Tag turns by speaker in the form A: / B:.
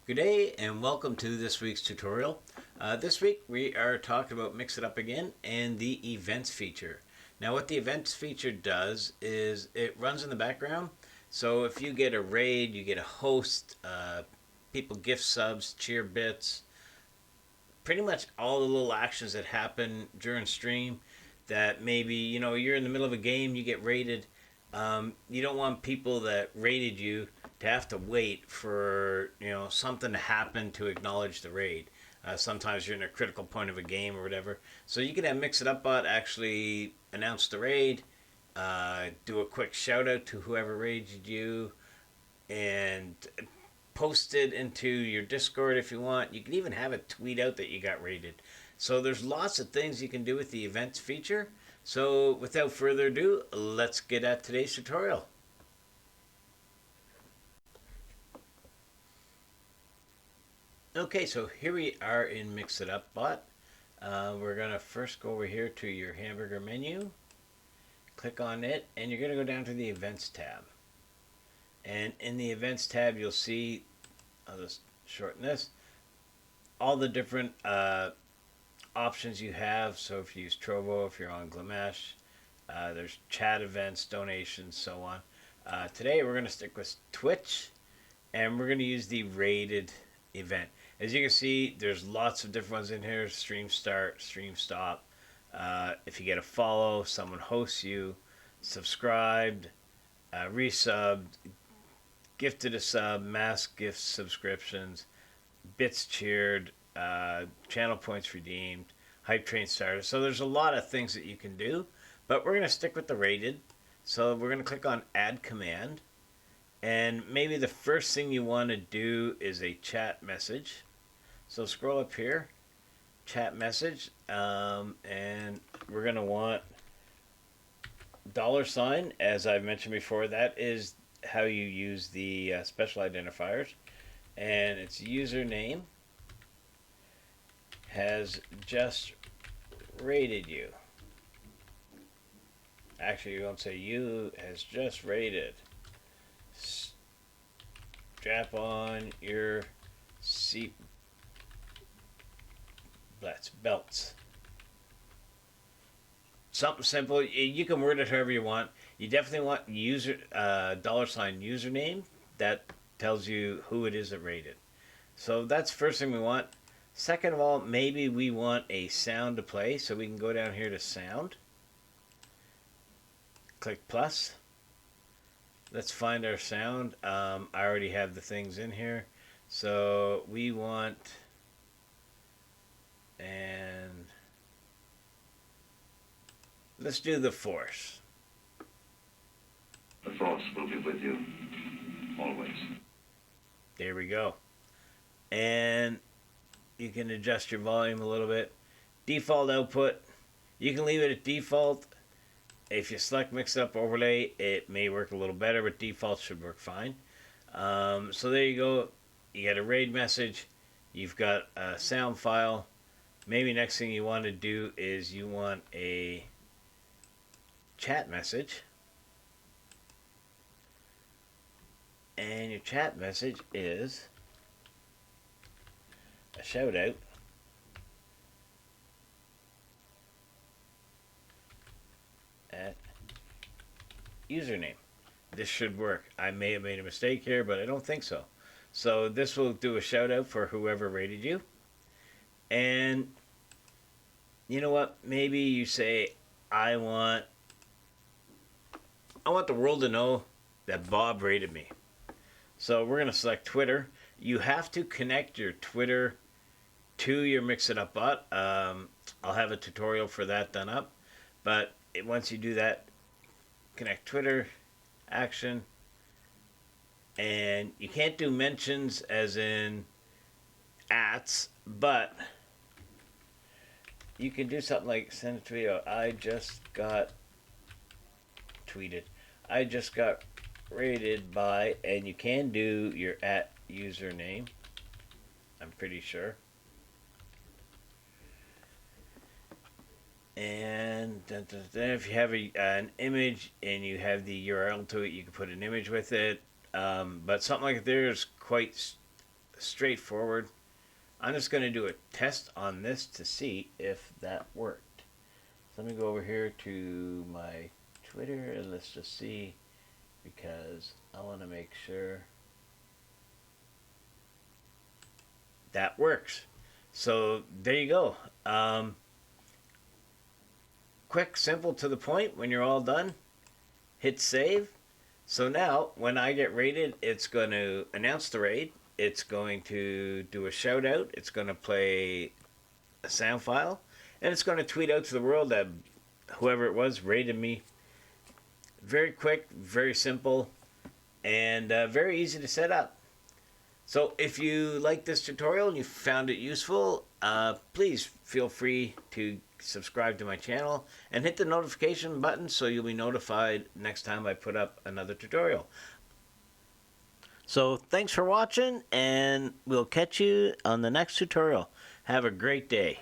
A: Good day and welcome to this week's tutorial. This week we are talking about Mix It Up again and the events feature. Now what the events feature does is it runs in the background. So if you get a raid, you get a host, people gift subs, cheer bits, pretty much all the little actions that happen during stream that maybe, you're in the middle of a game, you get raided. You don't want people that raided you to have to wait for something to happen to acknowledge the raid. Sometimes you're in a critical point of a game or whatever. So you can have MixItUp Bot actually announce the raid, do a quick shout out to whoever raided you, and post it into your Discord if you want. You can even have it tweet out that you got raided. So there's lots of things you can do with the events feature. So without further ado, let's get at today's tutorial. Okay, so here we are in MixItUp Bot. We're going to first go over here to your hamburger menu, click on it, and you're going to go down to the Events tab. And in the Events tab, you'll see, I'll just shorten this, all the different options you have. So if you use Trovo, if you're on Glamesh, there's chat events, donations, so on. Today we're going to stick with Twitch, and we're going to use the rated event. As you can see, there's lots of different ones in here. Stream start, stream stop. If you get a follow, someone hosts you, subscribed, resubbed, gifted a sub, mass gift subscriptions, bits cheered, channel points redeemed, hype train started. So there's a lot of things that you can do, but we're going to stick with the rated. So we're going to click on add command, and maybe the first thing you want to do is a chat message. So scroll up here, chat message, and we're going to want $, as I've mentioned before. That is how you use the special identifiers, and its username has just rated you. Actually, you won't say you has just rated. Strap on your seat belts. Something simple. You can word it however you want. You definitely want user $ username. That tells you who it is that rated. So that's the first thing we want. Second of all, maybe we want a sound to play, so we can go down here to sound. Click plus. Let's find our sound. I already have the things in here. So we want, and let's do the Force.
B: The Force will be with you, always.
A: There we go. And you can adjust your volume a little bit. Default output, you can leave it at default. If you select MixItUp overlay, it may work a little better, but default should work fine. So there you go. You got a raid message. You've got a sound file. Maybe next thing you want to do is you want a chat message. And your chat message is a shout out at username. This should work. I may have made a mistake here, but I don't think so. So this will do a shout out for whoever rated you. And you know what? Maybe you say, I want the world to know that Bob rated me. So we're going to select Twitter. You have to connect your Twitter to your MixItUp Bot. I'll have a tutorial for that done up. But once you do that, connect Twitter, action, and you can't do mentions as in ats, but you can do something like send a tweet out. I just got tweeted. I just got rated by, and you can do your at username, I'm pretty sure. And then if you have an image and you have the URL to it, you can put an image with it. But something like there's quite straightforward. I'm just going to do a test on this to see if that worked. So let me go over here to my Twitter and let's just see, because I want to make sure that works. So there you go. Quick, simple, to the point. When you're all done, hit save. So now when I get raided, it's going to announce the raid. It's going to do a shout out. It's going to play a sound file. And it's going to tweet out to the world that whoever it was raided me. Very quick, very simple, and very easy to set up. So if you like this tutorial and you found it useful, please feel free to subscribe to my channel and hit the notification button so you'll be notified next time I put up another tutorial. So thanks for watching, and we'll catch you on the next tutorial. Have a great day.